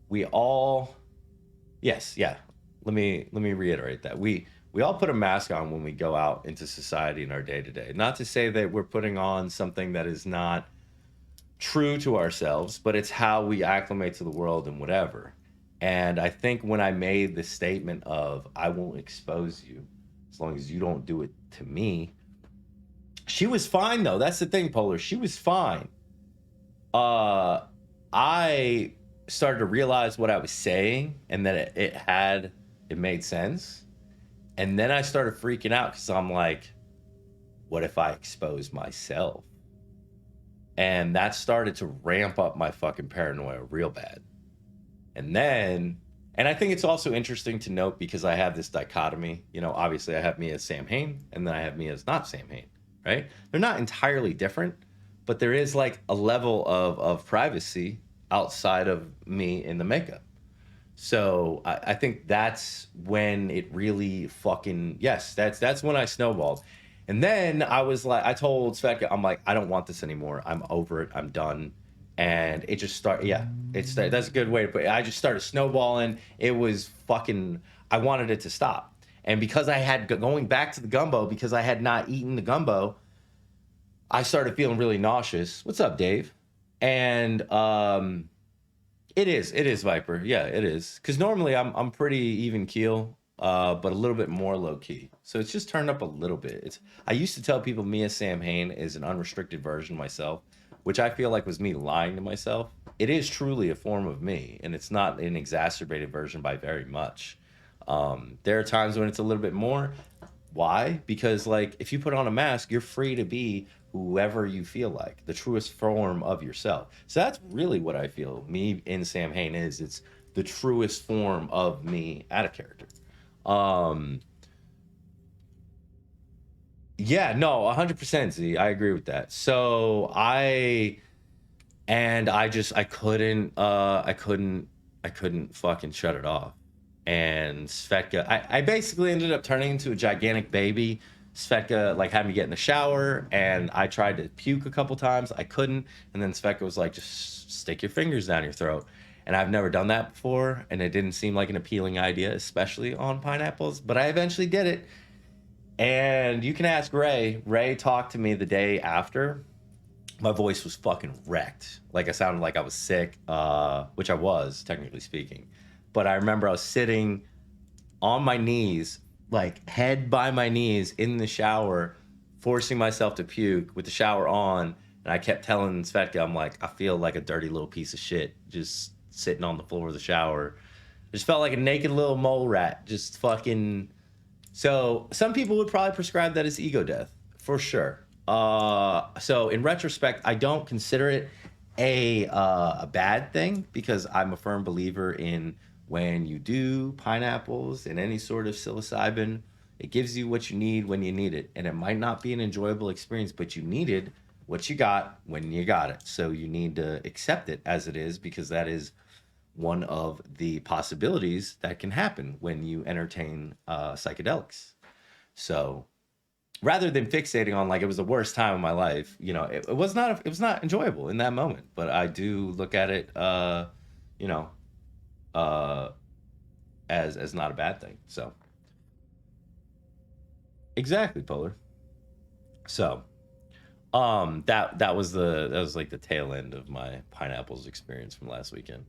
we all, yes, yeah. Let me reiterate that we all put a mask on when we go out into society in our day to day. Not to say that we're putting on something that is not true to ourselves, but it's how we acclimate to the world and whatever. And I think when I made the statement of I won't expose you as long as you don't do it to me, she was fine though. That's the thing, Polar. She was fine. Uh I started to realize what I was saying and that it made sense. And then I started freaking out because I'm like, what if I expose myself? And that started to ramp up my fucking paranoia real bad. And then, and I think it's also interesting to note because I have this dichotomy. You know, obviously I have me as Sam Hain, and then I have me as not Sam Hain, right? They're not entirely different, but there is like a level of privacy outside of me in the makeup. So I think that's when it really fucking, yes, that's when I snowballed. And then I was like, I told Svetka, I'm like, I don't want this anymore. I'm over it. I'm done. And it just started. Yeah, that's a good way to put it. I just started snowballing. It was fucking. I wanted it to stop. And because I had going back to the gumbo because I had not eaten the gumbo, I started feeling really nauseous. What's up, Dave? And it is Viper. Yeah, it is. Because normally I'm pretty even keel, but a little bit more low key. So it's just turned up a little bit. It's I used to tell people me as Sam Hain is an unrestricted version of myself, which I feel like was me lying to myself. It is truly a form of me, and it's not an exacerbated version by very much. There are times when it's a little bit more. Why? Because like if you put on a mask, you're free to be whoever you feel like, the truest form of yourself. So that's really what I feel me in Sam Hain is. It's the truest form of me at a character. Um yeah, no, 100% Z. I agree with that. So I just I couldn't fucking shut it off. And Svetka, I basically ended up turning into a gigantic baby. Svetka like had me get in the shower, and I tried to puke a couple times. I couldn't, and then Svetka was like, "Just stick your fingers down your throat." And I've never done that before, and it didn't seem like an appealing idea, especially on pineapples. But I eventually did it, and you can ask Ray. Ray talked to me the day after. My voice was fucking wrecked. Like I sounded like I was sick, which I was, technically speaking. But I remember I was sitting on my knees, like head by my knees in the shower, forcing myself to puke with the shower on. And I kept telling Svetka, I'm like, I feel like a dirty little piece of shit just sitting on the floor of the shower. Just felt like a naked little mole rat, just fucking. So some people would probably prescribe that as ego death, for sure. So in retrospect, I don't consider it a bad thing because I'm a firm believer in when you do pineapples and any sort of psilocybin, it gives you what you need when you need it, and it might not be an enjoyable experience, but you needed what you got when you got it. So you need to accept it as it is because that is one of the possibilities that can happen when you entertain psychedelics. So rather than fixating on like it was the worst time of my life, it was not enjoyable in that moment. But I do look at it, you know, uh, as not a bad thing. So exactly, Polar. So that was like the tail end of my pineapples experience from last weekend.